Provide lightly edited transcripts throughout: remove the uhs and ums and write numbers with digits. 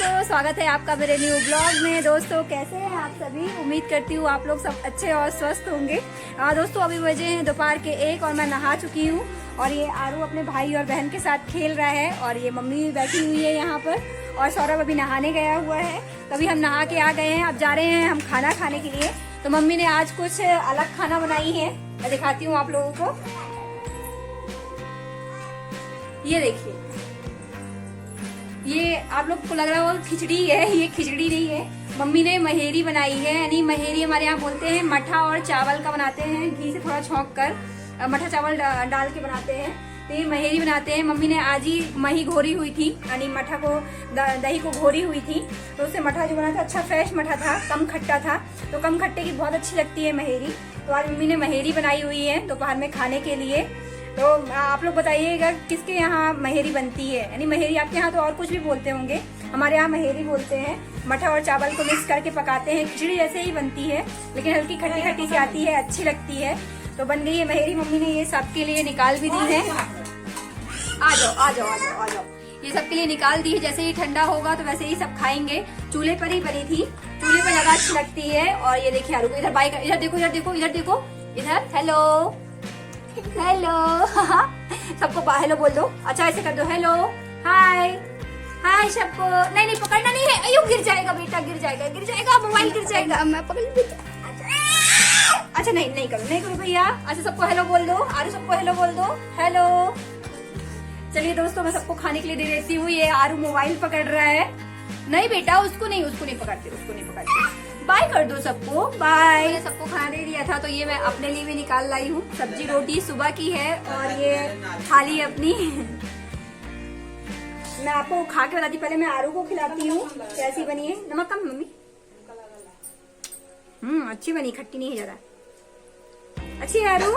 दोस्तों, स्वागत है आपका मेरे न्यू ब्लॉग में। दोस्तों कैसे हैं आप सभी? उम्मीद करती हूँ आप लोग सब अच्छे और स्वस्थ होंगे। दोस्तों अभी बजे हैं दोपहर के 1 और मैं नहा चुकी हूँ और ये आरू अपने भाई और बहन के साथ खेल रहा है और ये मम्मी भी बैठी हुई है यहाँ पर और सौरभ अभी नहाने गया हुआ है। तभी हम नहा के आ गए हैं। अब जा रहे हैं हम खाना खाने के लिए। तो मम्मी ने आज कुछ अलग खाना बनाई है, मैं दिखाती हूँ आप लोगों को। ये देखिए, ये आप लोग को लग रहा होगा खिचड़ी है, ये खिचड़ी नहीं है। मम्मी ने महेरी बनाई है, यानी महेरी हमारे यहाँ बोलते हैं मठा और चावल का बनाते हैं, घी से थोड़ा छौंक कर मठा चावल डाल के बनाते हैं। तो ये महेरी बनाते हैं। मम्मी ने आज ही मही घोरी हुई थी, यानी मठा को दही को घोरी हुई थी, तो उससे मठा जो बना था अच्छा फ्रेश मठा था, कम खट्टा था। तो कम खट्टे की बहुत अच्छी लगती है महेरी। तो आज मम्मी ने महेरी बनाई हुई है दोपहर में खाने के लिए। तो आप लोग बताइएगा किसके यहाँ महेरी बनती है, यानी महेरी आपके यहाँ तो और कुछ भी बोलते होंगे, हमारे यहाँ महेरी बोलते हैं। मठा और चावल को मिक्स करके पकाते हैं, खिचड़ी जैसे ही बनती है लेकिन हल्की खट्टी खट्टी सी आती है, अच्छी लगती है। तो बन गई है महेरी। मम्मी ने ये सबके लिए निकाल भी दी है। आ जाओ आ जाओ आ जाओ आ जाओ, ये सबके लिए निकाल दी है। जैसे ही ठंडा होगा तो वैसे ही सब खाएंगे। चूल्हे पर ही बनी थी, चूल्हे पर ज्यादा अच्छी लगती है। और ये देखिए आरू, इधर बाइक, इधर देखो इधर देखो इधर देखो इधर। हेलो हेलो सबको हेलो बोल दो। अच्छा ऐसे कर दो, हेलो हाय हाय सबको। नहीं नहीं पकड़ना नहीं है, अयो गिर जाएगा बेटा, गिर जाएगा मोबाइल गिर जाएगा। मैं पकड़ लूंगी। अच्छा नहीं नहीं करो भैया। अच्छा सबको हेलो बोल दो, आरू सबको हेलो बोल दो, हेलो। चलिए दोस्तों, मैं सबको खाने के लिए दे देती हूँ। ये आरू मोबाइल पकड़ रहा है। नहीं बेटा उसको नहीं पकड़ते। बाय कर दो सबको, बाय। मैंने सबको खाना दे दिया था तो ये मैं अपने लिए भी निकाल लाई हूँ। सब्जी रोटी सुबह की है और ये थाली अपनी। मैं आपको खा के बताती, पहले मैं आरू को खिलाती हूँ कैसी बनी है। नमक कम मम्मी। अच्छी बनी, खट्टी नहीं है ज्यादा। अच्छी है आरू।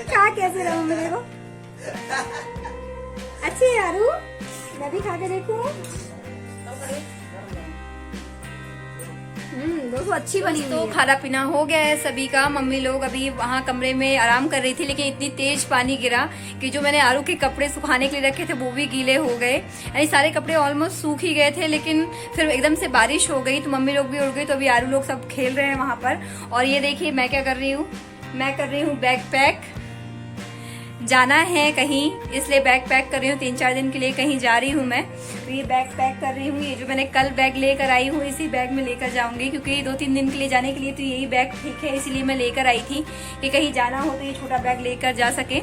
खा कैसे रहा मम्मी देखो। अच्छी है आरू, मैं भी खा के देखूं। दोस्तों अच्छी बनी। तो खाना पीना हो गया है सभी का। मम्मी लोग अभी वहाँ कमरे में आराम कर रही थी, लेकिन इतनी तेज पानी गिरा कि जो मैंने आरू के कपड़े सुखाने के लिए रखे थे वो भी गीले हो गए। यानी सारे कपड़े ऑलमोस्ट सूख ही गए थे, लेकिन फिर एकदम से बारिश हो गई तो मम्मी लोग भी उड़ गई। तो अभी आरू लोग सब खेल रहे हैं वहाँ पर। और ये देखिए मैं क्या कर रही हूँ, मैं कर रही हूँ बैग पैक। जाना है कहीं, इसलिए बैग पैक कर रही हूँ। 3-4 दिन के लिए कहीं जा रही हूँ मैं, तो ये बैग पैक कर रही हूँ। ये जो मैंने कल बैग लेकर आई हूँ इसी बैग में लेकर जाऊंगी, क्योंकि 2-3 दिन के लिए जाने के लिए तो यही बैग ठीक है। इसलिए मैं लेकर आई थी कि कहीं जाना हो तो ये छोटा बैग लेकर जा सके,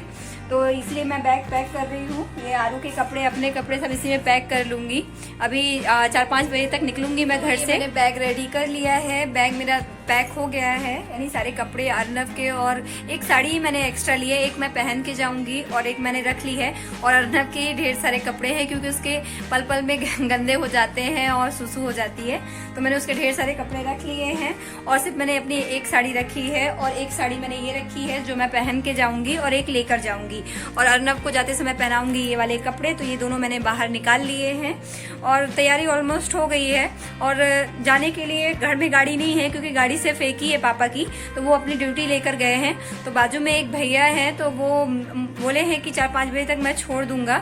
तो इसलिए मैं बैग पैक कर रही हूँ। ये आरू के कपड़े, अपने कपड़े सब इसी में पैक कर लूंगी। अभी 4-5 बजे तक निकलूंगी मैं घर से। मैंने बैग रेडी कर लिया है, बैग मेरा पैक हो गया है, यानी सारे कपड़े अर्नव के। और एक साड़ी मैंने एक्स्ट्रा ली है, एक मैं पहन के जाऊंगी और एक मैंने रख ली है। और अर्नव के ढेर सारे कपड़े हैं क्योंकि उसके पल पल में गंदे हो जाते हैं और सुसु हो जाती है, तो मैंने उसके ढेर सारे कपड़े रख लिए हैं। और सिर्फ मैंने अपनी एक साड़ी रखी है और एक साड़ी मैंने ये रखी है जो मैं पहन के जाऊंगी और एक लेकर जाऊंगी। और अर्नव को जाते समय पहनाऊंगी ये वाले कपड़े, तो ये दोनों मैंने बाहर निकाल लिए हैं। और तैयारी ऑलमोस्ट हो गई है। और जाने के लिए घर में गाड़ी नहीं है क्योंकि गाड़ी सिर्फ एक ही है पापा की, तो वो अपनी ड्यूटी लेकर गए हैं। तो बाजू में एक भैया हैं, तो वो बोले हैं कि 4-5 बजे तक मैं छोड़ दूंगा।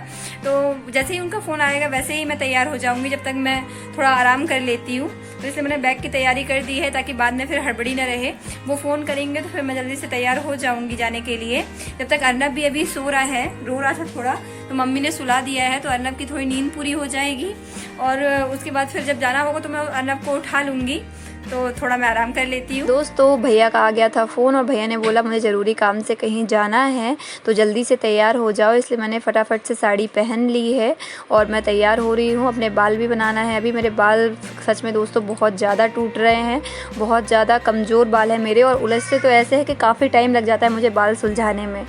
तो जैसे ही उनका फोन आएगा वैसे ही मैं तैयार हो जाऊंगी, जब तक मैं थोड़ा आराम कर लेती हूँ। तो इसलिए मैंने बैग की तैयारी कर दी है ताकि बाद में फिर हड़बड़ी न रहे। वो फोन करेंगे तो फिर मैं जल्दी से तैयार हो जाऊंगी जाने के लिए। जब तक अर्नव भी अभी सो रहा है, रो रहा था थोड़ा, तो मम्मी ने सुला दिया है, तो अर्नव की थोड़ी नींद पूरी हो जाएगी। और उसके बाद फिर जब जाना होगा तो मैं अर्नव को उठा लूंगी, तो थोड़ा मैं आराम कर लेती हूँ। दोस्तों भैया का आ गया था फ़ोन और भैया ने बोला मुझे ज़रूरी काम से कहीं जाना है तो जल्दी से तैयार हो जाओ, इसलिए मैंने फटाफट से साड़ी पहन ली है और मैं तैयार हो रही हूँ। अपने बाल भी बनाना है। अभी मेरे बाल सच में दोस्तों बहुत ज़्यादा टूट रहे हैं, बहुत ज़्यादा कमज़ोर बाल है मेरे। और उलझते तो ऐसे है कि काफ़ी टाइम लग जाता है मुझे बाल सुलझाने में,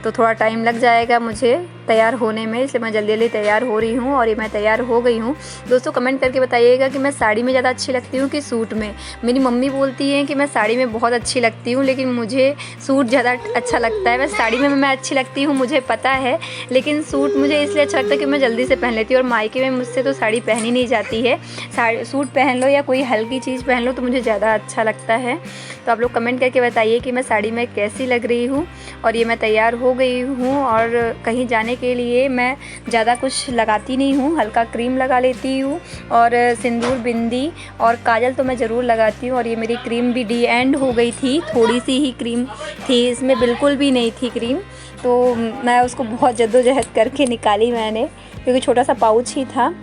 तो थोड़ा टाइम लग जाएगा मुझे तैयार होने में, इसलिए मैं जल्दी जल्दी तैयार हो रही हूँ। और ये मैं तैयार हो गई हूँ। दोस्तों कमेंट करके बताइएगा कि मैं साड़ी में ज़्यादा अच्छी लगती हूँ कि सूट में। मेरी मम्मी बोलती हैं कि मैं साड़ी में बहुत अच्छी लगती हूँ, लेकिन मुझे सूट ज़्यादा अच्छा लगता है। वैसे साड़ी में मैं अच्छी लगती हूँ मुझे पता है, लेकिन सूट मुझे इसलिए अच्छा लगता है कि मैं जल्दी से पहन लेती हूँ। और मायके में मुझसे तो साड़ी पहनी नहीं जाती है, सूट पहन लो या कोई हल्की चीज़ पहन लो तो मुझे ज़्यादा अच्छा लगता है। तो आप लोग कमेंट करके बताइए कि मैं साड़ी में कैसी लग रही हूँ। और ये मैं तैयार हो गई हूँ और कहीं जाने के लिए मैं ज़्यादा कुछ लगाती नहीं हूँ, हल्का क्रीम लगा लेती हूँ और सिंदूर, बिंदी और काजल तो मैं ज़रूर लगाती हूँ। और ये मेरी क्रीम भी डी एंड हो गई थी, थोड़ी सी ही क्रीम थी, इसमें बिल्कुल भी नहीं थी क्रीम, तो मैं उसको बहुत जद्दोजहद करके निकाली मैंने, क्योंकि छोटा सा पाउच ही था।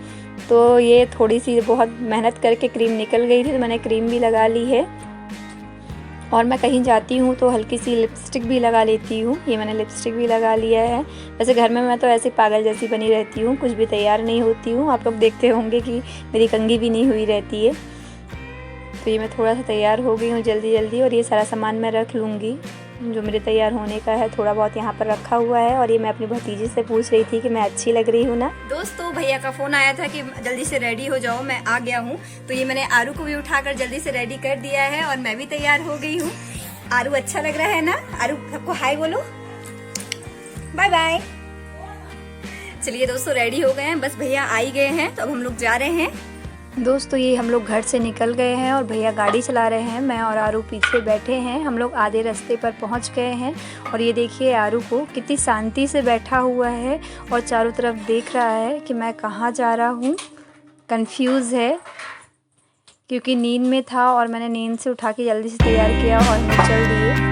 तो ये थोड़ी सी बहुत मेहनत करके क्रीम निकल गई थी, तो मैंने क्रीम भी लगा ली है। और मैं कहीं जाती हूँ तो हल्की सी लिपस्टिक भी लगा लेती हूँ। ये मैंने लिपस्टिक भी लगा लिया है। वैसे घर में मैं तो ऐसे पागल जैसी बनी रहती हूँ, कुछ भी तैयार नहीं होती हूँ। आप लोग देखते होंगे कि मेरी कंघी भी नहीं हुई रहती है। तो ये मैं थोड़ा सा तैयार हो गई हूँ जल्दी जल्दी, और ये सारा सामान मैं रख लूँगी जो मेरे तैयार होने का है, थोड़ा बहुत यहाँ पर रखा हुआ है। और ये मैं अपनी भतीजी से पूछ रही थी कि मैं अच्छी लग रही हूँ ना। दोस्तों, भैया का फ़ोन आया था कि जल्दी से रेडी हो जाओ, मैं आ गया हूँ। तो ये मैंने आरू को भी उठाकर जल्दी से रेडी कर दिया है और मैं भी तैयार हो गई हूँ। आरू अच्छा लग रहा है ना? आरू सबको हाय बोलो, बाय बाय। चलिए दोस्तों, रेडी हो गए हैं, बस भैया आ ही गए हैं, तो अब हम लोग जा रहे हैं। दोस्तों, ये हम लोग घर से निकल गए हैं और भैया गाड़ी चला रहे हैं, मैं और आरू पीछे बैठे हैं। हम लोग आधे रास्ते पर पहुंच गए हैं और ये देखिए आरू को कितनी शांति से बैठा हुआ है और चारों तरफ देख रहा है कि मैं कहाँ जा रहा हूँ। कंफ्यूज है क्योंकि नींद में था और मैंने नींद से उठा के जल्दी से तैयार किया और हम चल दिए।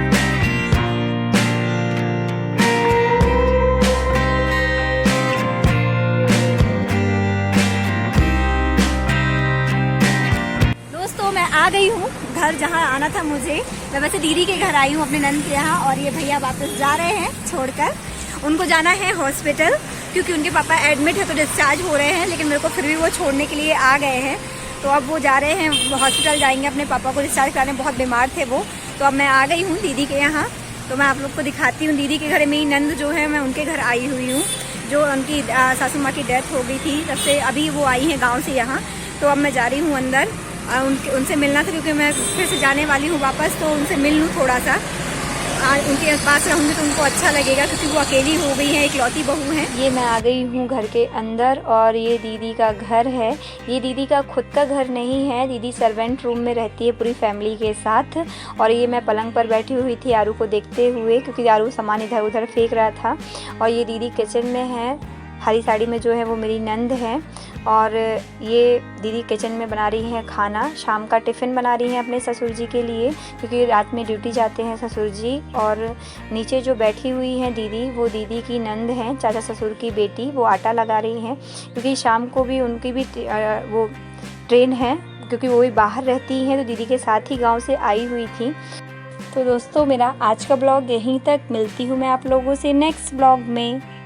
मैं आ गई हूँ घर जहाँ आना था मुझे। मैं वैसे दीदी के घर आई हूँ अपने नंद के यहाँ, और ये भैया वापस जा रहे हैं छोड़कर। उनको जाना है हॉस्पिटल क्योंकि उनके पापा एडमिट है, तो डिस्चार्ज हो रहे हैं, लेकिन मेरे को फिर भी वो छोड़ने के लिए आ गए हैं। तो अब वो जा रहे हैं हॉस्पिटल, जाएंगे अपने पापा को डिस्चार्ज कराने, बहुत बीमार थे वो। तो अब मैं आ गई हूँ दीदी के यहाँ, तो मैं आप लोग को दिखाती हूँ। दीदी के घर मेरी नंद जो है, मैं उनके घर आई हुई हूँ, जो उनकी सासू माँ की डेथ हो गई थी, तब से अभी वो आई हैं गाँव से यहाँ। तो अब मैं जा रही हूँ अंदर, उनसे मिलना था क्योंकि मैं फिर से जाने वाली हूँ वापस, तो उनसे मिल लूँ थोड़ा सा। उनके पास रहूँगी तो उनको अच्छा लगेगा क्योंकि वो अकेली हो गई है, इकलौती बहू है। ये मैं आ गई हूँ घर के अंदर और ये दीदी का घर है। ये दीदी का खुद का घर नहीं है, दीदी सर्वेंट रूम में रहती है पूरी फैमिली के साथ। और ये मैं पलंग पर बैठी हुई थी आरू को देखते हुए, क्योंकि आरू सामान इधर उधर फेंक रहा था। और ये दीदी किचन में है, हरी साड़ी में जो है वो मेरी नंद है। और ये दीदी किचन में बना रही हैं खाना, शाम का टिफ़िन बना रही हैं अपने ससुर जी के लिए, क्योंकि रात में ड्यूटी जाते हैं ससुर जी। और नीचे जो बैठी हुई हैं दीदी, वो दीदी की नंद हैं, चाचा ससुर की बेटी, वो आटा लगा रही हैं, क्योंकि शाम को भी उनकी भी वो ट्रेन है, क्योंकि वो भी बाहर रहती हैं, तो दीदी के साथ ही गाँव से आई हुई थी। तो दोस्तों, मेरा आज का ब्लॉग यहीं तक, मिलती हूँ मैं आप लोगों से नेक्स्ट ब्लॉग में।